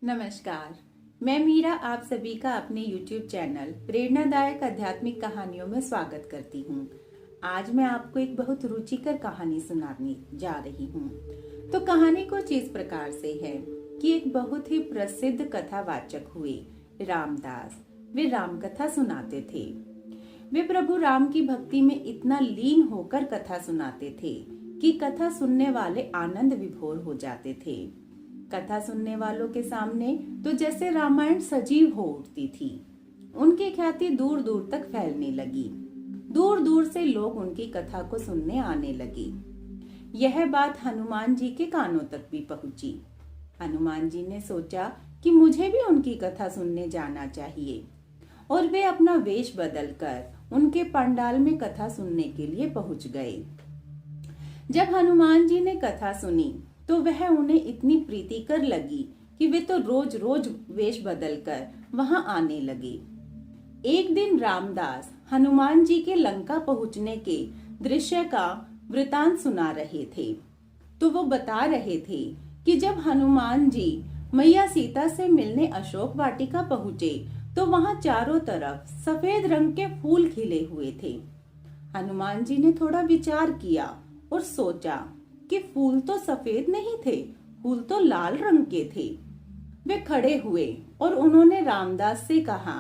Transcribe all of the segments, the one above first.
नमस्कार। मैं मीरा आप सभी का अपने YouTube चैनल प्रेरणादायक आध्यात्मिक कहानियों में स्वागत करती हूँ। आज मैं आपको एक बहुत रुचिकर कहानी सुनाने जा रही हूँ। तो कहानी कुछ इस प्रकार से है कि एक बहुत ही प्रसिद्ध कथावाचक हुए रामदास। वे राम कथा सुनाते थे। वे प्रभु राम की भक्ति में इतना लीन होकर कथा सुनाते थे कि कथा सुनने वाले आनंद विभोर हो जाते थे। कथा सुनने वालों के सामने तो जैसे रामायण सजीव हो उठती थी। उनकी ख्याति दूर दूर तक फैलने लगी। दूर दूर से लोग उनकी कथा को सुनने आने लगे। यह बात हनुमान जी के कानों तक भी पहुंची। हनुमान जी ने सोचा कि मुझे भी उनकी कथा सुनने जाना चाहिए और वे अपना वेश बदलकर उनके पंडाल में कथा सुनने के लिए पहुंच गए। जब हनुमान जी ने कथा सुनी तो वह उन्हें इतनी प्रीतिकर लगी कि वे तो रोज रोज वेश बदलकर वहां आने लगे। एक दिन रामदास हनुमान जी के लंका पहुंचने के दृश्य का वृतांत सुना रहे थे। तो वो बता रहे थे कि जब हनुमान जी मैया सीता से मिलने अशोक वाटिका पहुंचे तो वहां चारों तरफ सफेद रंग के फूल खिले हुए थे। हनुमान जी ने थोड़ा विचार किया और सोचा कि फूल तो सफेद नहीं थे, फूल तो लाल रंग के थे। वे खड़े हुए और उन्होंने रामदास से कहा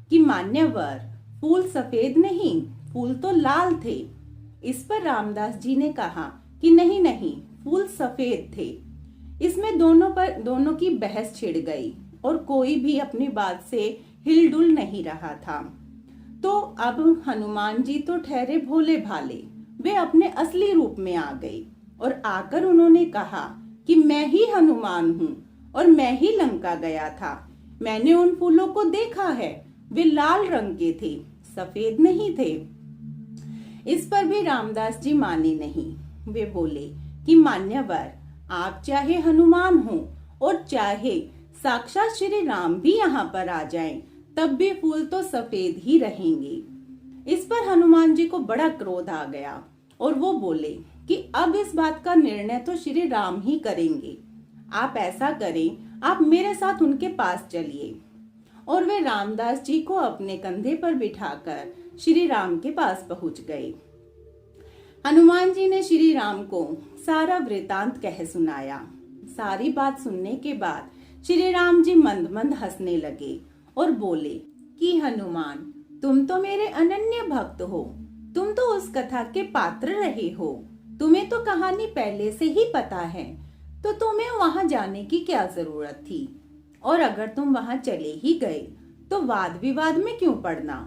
कि मान्यवर, फूल सफेद नहीं, फूल तो लाल थे। इस पर रामदास जी ने कहा कि नहीं नहीं, फूल सफेद थे। इसमें दोनों की बहस छिड़ गई और कोई भी अपनी बात से हिलडुल नहीं रहा था। तो अब हनुमान जी तो ठहरे भोले भाले, वे अपने असली रूप में आ गए और आकर उन्होंने कहा कि मैं ही हनुमान हूँ और मैं ही लंका गया था। मैंने उन फूलों को देखा है, वे लाल रंग के थे, सफेद नहीं थे। इस पर भी रामदास जी माने नहीं। वे बोले कि मान्यवर, आप चाहे हनुमान हो और चाहे साक्षात श्री राम भी यहाँ पर आ जाएं, तब भी फूल तो सफेद ही रहेंगे। इस पर हनुमान जी को बड़ा क्रोध आ गया और वो बोले कि अब इस बात का निर्णय तो श्री राम ही करेंगे। आप ऐसा करें, आप मेरे साथ उनके पास चलिए। और वे रामदास जी को अपने कंधे पर बिठाकर श्री राम के पास पहुंच गए। हनुमान जी ने श्री राम को सारा वृतांत कह सुनाया। सारी बात सुनने के बाद श्री राम जी मंद मंद हंसने लगे और बोले कि हनुमान, तुम तो मेरे अनन्य भक्त हो, तुम तो उस कथा के पात्र रहे हो, तुम्हें तो कहानी पहले से ही पता है, तो तुम्हें वहां जाने की क्या जरूरत थी? और अगर तुम वहां चले ही गए तो वाद विवाद में क्यों पड़ना?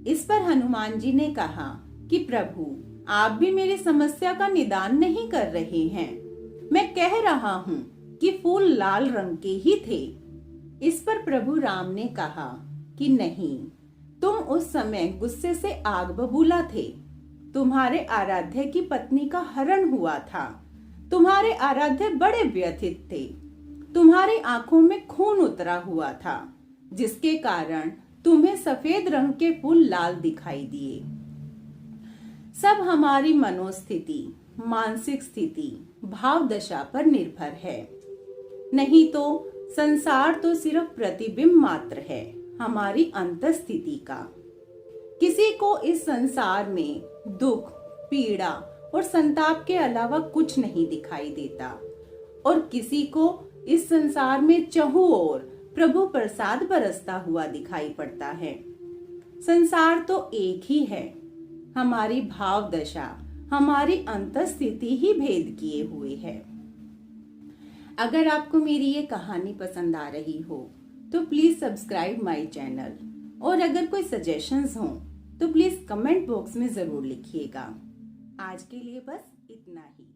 इस पर हनुमान जी ने कहा कि प्रभु, आप भी मेरी समस्या का निदान नहीं कर रहे हैं। मैं कह रहा हूँ कि फूल लाल रंग के ही थे। इस पर प्रभु राम ने कहा कि नहीं, तुम उस समय गुस्से से आग बबूला थे। तुम्हारे आराध्य की पत्नी का हरण हुआ था। तुम्हारे आराध्य बड़े व्यथित थे। तुम्हारी आंखों में खून उतरा हुआ था, जिसके कारण तुम्हें सफेद रंग के फूल लाल दिखाई दिए। सब हमारी मनोस्थिति, मानसिक स्थिति, भाव दशा पर निर्भर है। नहीं तो संसार तो सिर्फ प्रतिबिंब मात्र है हमारी अंतस्थिति का। किसी को इस संसार में दुख, पीड़ा और संताप के अलावा कुछ नहीं दिखाई देता और किसी को इस संसार में चहुं ओर प्रभु प्रसाद बरसता हुआ दिखाई पड़ता है। संसार तो एक ही है, हमारी भाव दशा, हमारी अंतस्थिति ही भेद किए हुए है। अगर आपको मेरी ये कहानी पसंद आ रही हो तो प्लीज सब्सक्राइब माय चैनल और अगर कोई सजेशंस हो तो प्लीज कमेंट बॉक्स में जरूर लिखिएगा। आज के लिए बस इतना ही।